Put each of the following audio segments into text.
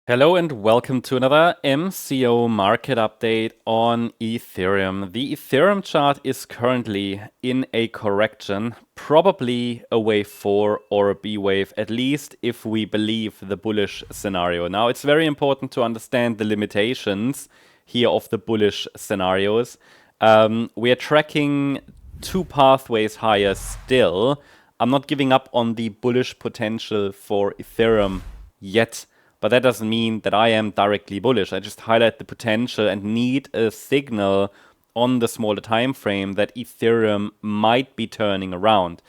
Hello and welcome to another MCO market update on Ethereum. The Ethereum chart is currently in a correction, probably a wave 4 or a B wave, at least if we believe the bullish scenario. Now, it's very important to understand the limitations here of the bullish scenarios. We are tracking two pathways higher still. I'm not giving up on the bullish potential for Ethereum yet. But that doesn't mean that I am directly bullish. I just highlight the potential and need a signal on the smaller time frame that Ethereum might be turning around.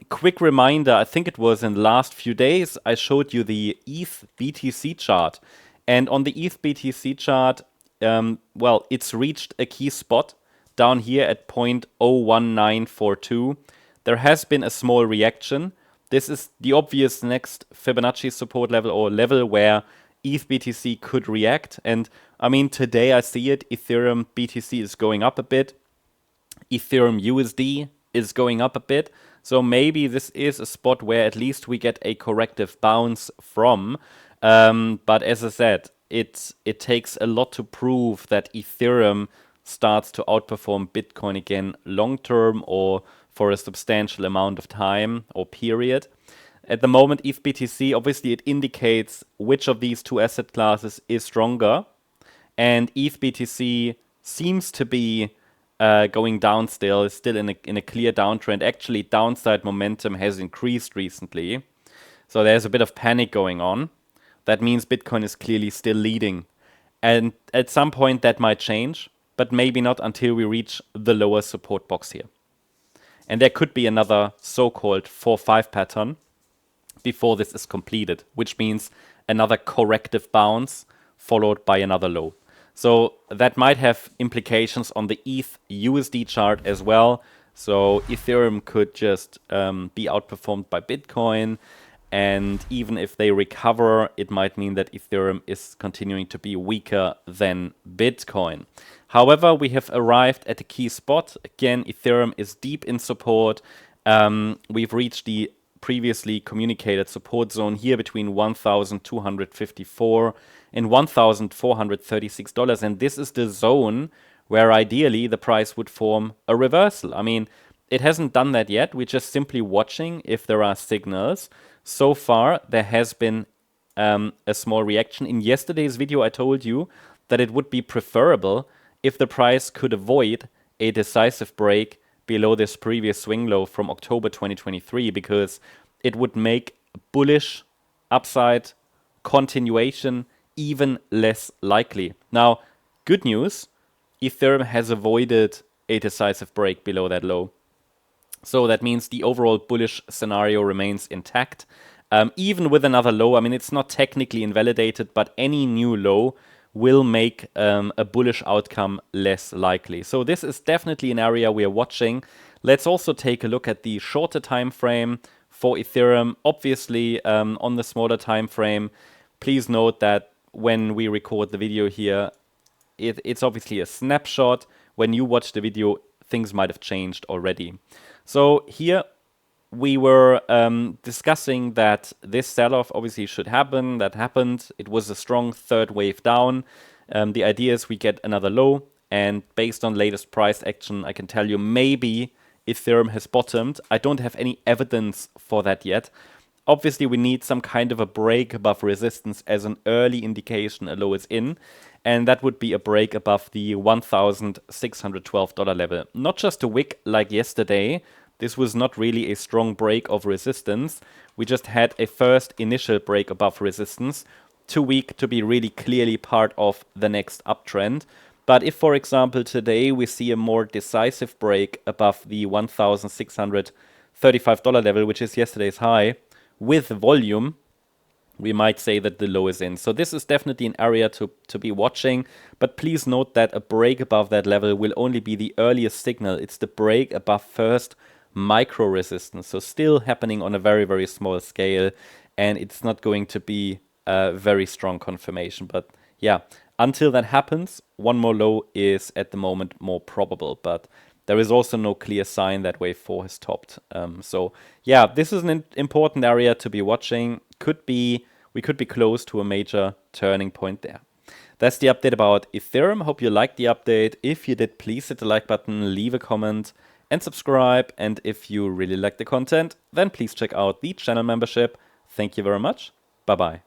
Quick reminder, I think it was in the last few days, I showed you the ETH BTC chart. And on the ETH BTC chart, well, it's reached a key spot down here at 0.01942. There has been a small reaction. This is the obvious next Fibonacci support level or level where ETH BTC could react. And I mean, today I see it. Ethereum BTC is going up a bit. Ethereum USD is going up a bit. So maybe this is a spot where at least we get a corrective bounce from. But as I said, it takes a lot to prove that Ethereum starts to outperform Bitcoin again long term or for a substantial amount of time or period. At the moment, ETH BTC, obviously it indicates which of these two asset classes is stronger. And ETH BTC seems to be going down still, is still in a clear downtrend. Actually, downside momentum has increased recently. So there's a bit of panic going on. That means Bitcoin is clearly still leading. And at some point that might change, but maybe not until we reach the lower support box here. And there could be another so-called 4-5 pattern before this is completed, which means another corrective bounce followed by another low. So that might have implications on the ETH USD chart as well. So Ethereum could just be outperformed by Bitcoin. And even if they recover, it might mean that Ethereum is continuing to be weaker than Bitcoin. However, we have arrived at a key spot. Again, Ethereum is deep in support. We've reached the previously communicated support zone here between $1,254 and $1,436. And this is the zone where ideally the price would form a reversal. I mean, it hasn't done that yet. We're just simply watching if there are signals. So far, there has been a small reaction. In yesterday's video, I told you that it would be preferable if the price could avoid a decisive break below this previous swing low from October 2023, because it would make bullish upside continuation even less likely. Now, good news, Ethereum has avoided a decisive break below that low. So that means the overall bullish scenario remains intact. Even with another low, I mean, it's not technically invalidated, but any new low will make a bullish outcome less likely. So this is definitely an area we are watching. Let's also take a look at the shorter time frame for Ethereum. Obviously, on the smaller time frame, please note that when we record the video here, it's obviously a snapshot. When you watch the video, things might have changed already. So here we were discussing that this sell-off obviously should happen. That happened. It was a strong third wave down. The idea is we get another low. And based on latest price action, I can tell you maybe Ethereum has bottomed. I don't have any evidence for that yet. Obviously, we need some kind of a break above resistance as an early indication a low is in. And that would be a break above the $1,612 level. Not just a wick like yesterday. This was not really a strong break of resistance. We just had a first initial break above resistance. Too weak to be really clearly part of the next uptrend. But if, for example, today we see a more decisive break above the $1,635 level, which is yesterday's high, with volume, we might say that the low is in. So this is definitely an area to be watching. But please note that a break above that level will only be the earliest signal. It's the break above first micro resistance. So still happening on a very, very small scale. And it's not going to be a very strong confirmation. But yeah, until that happens, one more low is at the moment more probable. But there is also no clear sign that wave 4 has topped. So yeah, this is an important area to be watching. Could be we could be close to a major turning point there. That's the update about Ethereum. Hope you liked the update. If you did, please hit the like button, leave a comment, and subscribe. And if you really like the content, then please check out the channel membership. Thank you very much. Bye-bye.